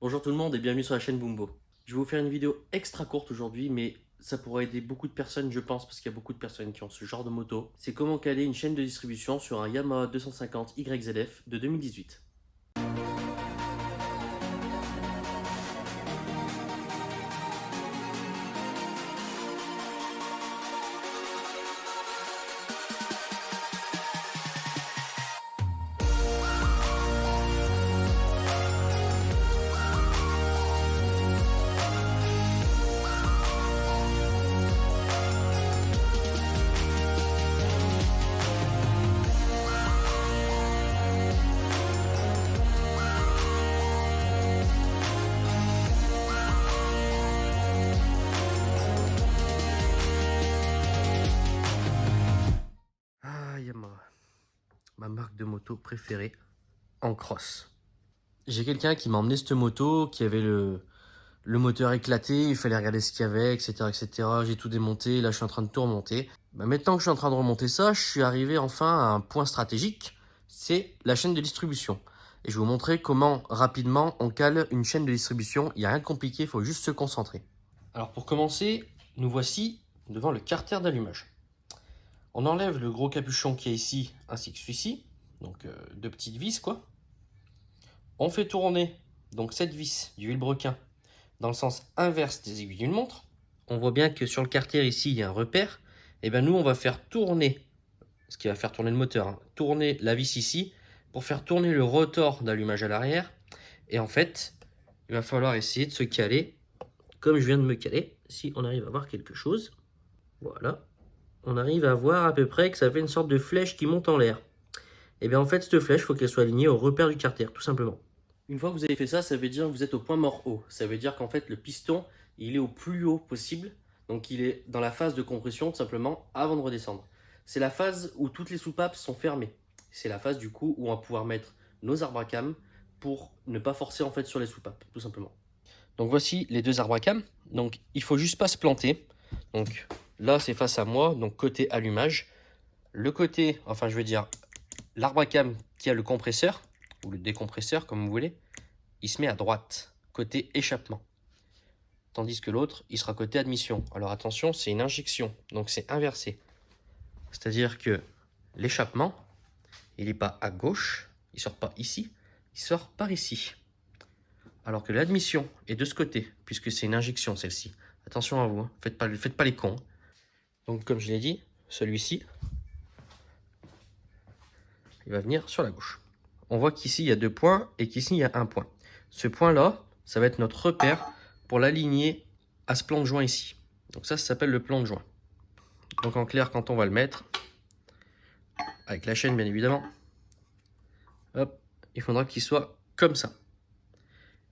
Bonjour tout le monde et bienvenue sur la chaîne Bumbo. Je vais vous faire une vidéo extra courte aujourd'hui, mais ça pourra aider beaucoup de personnes, je pense, parce qu'il y a beaucoup de personnes qui ont ce genre de moto. C'est comment caler une chaîne de distribution sur un Yamaha 250 YZF de 2018. Ah, Yamaha, ma marque de moto préférée en cross. J'ai quelqu'un qui m'a emmené cette moto, qui avait le moteur éclaté, il fallait regarder ce qu'il y avait, etc. etc. J'ai tout démonté, là je suis en train de tout remonter. Maintenant que je suis en train de remonter ça, je suis arrivé enfin à un point stratégique, c'est la chaîne de distribution. Et je vais vous montrer comment rapidement on cale une chaîne de distribution. Il n'y a rien de compliqué, il faut juste se concentrer. Alors pour commencer, nous voici devant le carter d'allumage. On enlève le gros capuchon qui est ici, ainsi que celui-ci, donc deux petites vis quoi. On fait tourner donc cette vis du vilebrequin dans le sens inverse des aiguilles d'une montre. On voit bien que sur le carter ici, il y a un repère. Et bien nous, on va faire tourner, ce qui va faire tourner le moteur, hein, tourner la vis ici pour faire tourner le rotor d'allumage à l'arrière. Et en fait, il va falloir essayer de se caler comme je viens de me caler. Si on arrive à voir quelque chose, voilà, on arrive à voir à peu près que ça fait une sorte de flèche qui monte en l'air. Et bien en fait, cette flèche, il faut qu'elle soit alignée au repère du carter, tout simplement. Une fois que vous avez fait ça, ça veut dire que vous êtes au point mort haut. Ça veut dire qu'en fait, le piston, il est au plus haut possible. Donc, il est dans la phase de compression, tout simplement, avant de redescendre. C'est la phase où toutes les soupapes sont fermées. C'est la phase, du coup, où on va pouvoir mettre nos arbres à cam pour ne pas forcer, en fait, sur les soupapes, tout simplement. Donc, voici les deux arbres à cam. Donc, il faut juste pas se planter. Donc, là, c'est face à moi, donc côté allumage. Le côté, enfin, je veux dire, l'arbre à cam qui a le compresseur, ou le décompresseur, comme vous voulez, il se met à droite, côté échappement. Tandis que l'autre, il sera côté admission. Alors attention, c'est une injection, donc c'est inversé. C'est-à-dire que l'échappement, il n'est pas à gauche, il ne sort pas ici, il sort par ici. Alors que l'admission est de ce côté, puisque c'est une injection celle-ci. Attention à vous, hein. Faites pas les cons. Donc comme je l'ai dit, celui-ci, il va venir sur la gauche. On voit qu'ici, il y a 2 points et qu'ici, il y a 1 point. Ce point-là, ça va être notre repère pour l'aligner à ce plan de joint ici. Donc ça s'appelle le plan de joint. Donc en clair, quand on va le mettre, avec la chaîne bien évidemment, hop, il faudra qu'il soit comme ça.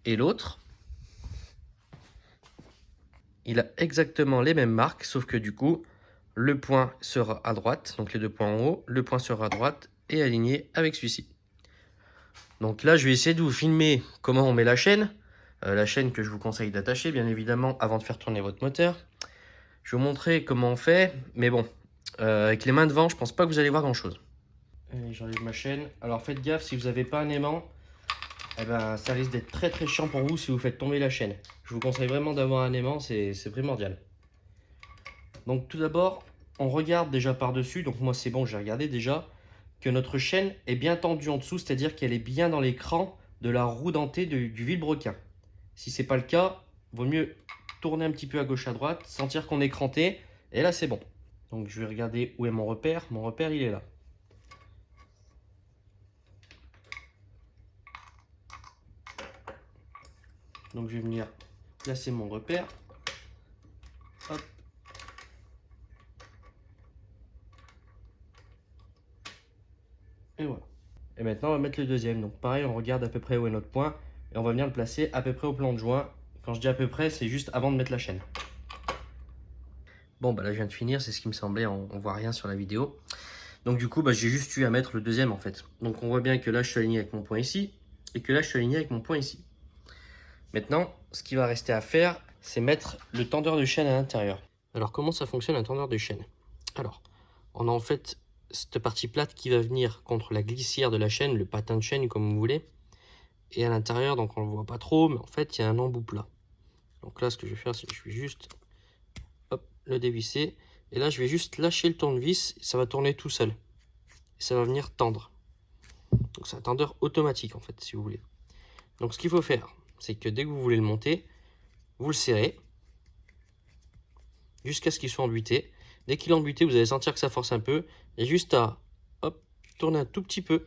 Et l'autre, il a exactement les mêmes marques, sauf que du coup, le point sera à droite, donc les 2 points en haut, le point sera à droite et aligné avec celui-ci. Donc là, je vais essayer de vous filmer comment on met la chaîne que je vous conseille d'attacher, bien évidemment, avant de faire tourner votre moteur. Je vais vous montrer comment on fait, mais bon, avec les mains devant, je pense pas que vous allez voir grand-chose. J'enlève ma chaîne. Alors faites gaffe, si vous n'avez pas un aimant, eh ben, ça risque d'être très très chiant pour vous si vous faites tomber la chaîne. Je vous conseille vraiment d'avoir un aimant, c'est primordial. Donc tout d'abord, on regarde déjà par-dessus, donc moi c'est bon, j'ai regardé déjà, que notre chaîne est bien tendue en dessous, c'est-à-dire qu'elle est bien dans l'écran de la roue dentée du vilebrequin. Si c'est pas le cas, vaut mieux tourner un petit peu à gauche à droite, sentir qu'on est cranté, et là c'est bon. Donc je vais regarder où est mon repère. Mon repère il est là. Donc je vais venir placer mon repère. Hop. Et voilà. Et maintenant on va mettre le deuxième. Donc pareil, on regarde à peu près où est notre point, et on va venir le placer à peu près au plan de joint. Quand je dis à peu près, c'est juste avant de mettre la chaîne. Bon bah là je viens de finir, c'est ce qui me semblait, on voit rien sur la vidéo. Donc du coup bah, j'ai juste eu à mettre le deuxième en fait. Donc on voit bien que là je suis aligné avec mon point ici, et que là je suis aligné avec mon point ici. Maintenant, ce qui va rester à faire, c'est mettre le tendeur de chaîne à l'intérieur. Alors comment ça fonctionne un tendeur de chaîne? Alors, on a en fait cette partie plate qui va venir contre la glissière de la chaîne, le patin de chaîne comme vous voulez. Et à l'intérieur, donc on ne le voit pas trop, mais en fait, il y a un embout plat. Donc là, ce que je vais faire, c'est que je vais juste hop, le dévisser. Et là, je vais juste lâcher le tournevis, et ça va tourner tout seul. Et ça va venir tendre. Donc c'est un tendeur automatique, en fait, si vous voulez. Donc ce qu'il faut faire, c'est que dès que vous voulez le monter, vous le serrez jusqu'à ce qu'il soit embuté. Dès qu'il est embuté, vous allez sentir que ça force un peu. Et juste à hop, tourner un tout petit peu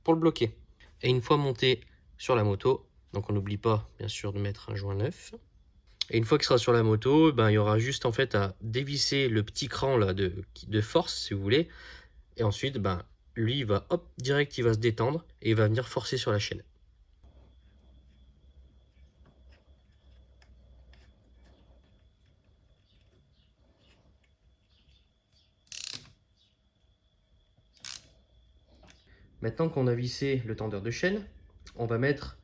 pour le bloquer. Et une fois monté sur la moto, donc on n'oublie pas bien sûr de mettre un joint neuf. Et une fois qu'il sera sur la moto, ben, il y aura juste en fait à dévisser le petit cran là de force si vous voulez. Et ensuite, ben, lui il va hop, direct il va se détendre et il va venir forcer sur la chaîne. Maintenant qu'on a vissé le tendeur de chaîne, on va mettre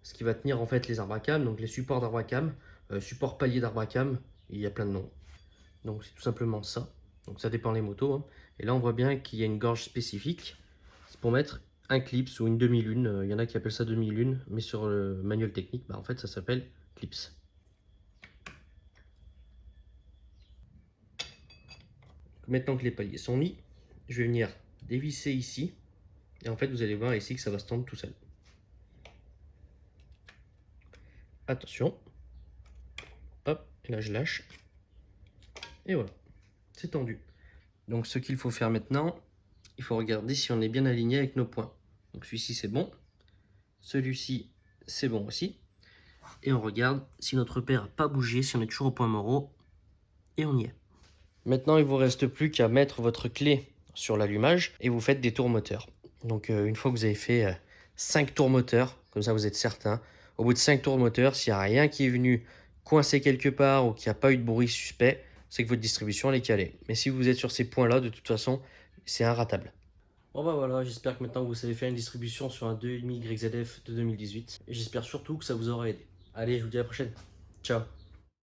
ce qui va tenir en fait les arbres à cam, donc les supports d'arbres à cam, support palier d'arbres à cam, il y a plein de noms. Donc c'est tout simplement ça. Donc ça dépend des motos, hein. Et là on voit bien qu'il y a une gorge spécifique. C'est pour mettre un clips ou une demi-lune. Il y en a qui appellent ça demi-lune, mais sur le manuel technique, bah, en fait ça s'appelle clips. Maintenant que les paliers sont mis, je vais venir dévisser ici. Et en fait vous allez voir ici que ça va se tendre tout seul. Attention. Hop, et là je lâche. Et voilà, c'est tendu. Donc ce qu'il faut faire maintenant, il faut regarder si on est bien aligné avec nos points. Donc celui-ci c'est bon, celui-ci c'est bon aussi. Et on regarde si notre paire n'a pas bougé, si on est toujours au point Moreau, et on y est. Maintenant il ne vous reste plus qu'à mettre votre clé sur l'allumage et vous faites des tours moteurs. Donc une fois que vous avez fait 5 tours moteurs, comme ça vous êtes certain, au bout de 5 tours de moteur, s'il n'y a rien qui est venu coincer quelque part ou qu'il n'y a pas eu de bruit suspect, c'est que votre distribution elle est calée. Mais si vous êtes sur ces points là, de toute façon, c'est inratable. Bon bah voilà, j'espère que maintenant vous savez faire une distribution sur un 2.5 YZF de 2018. Et j'espère surtout que ça vous aura aidé. Allez, je vous dis à la prochaine. Ciao.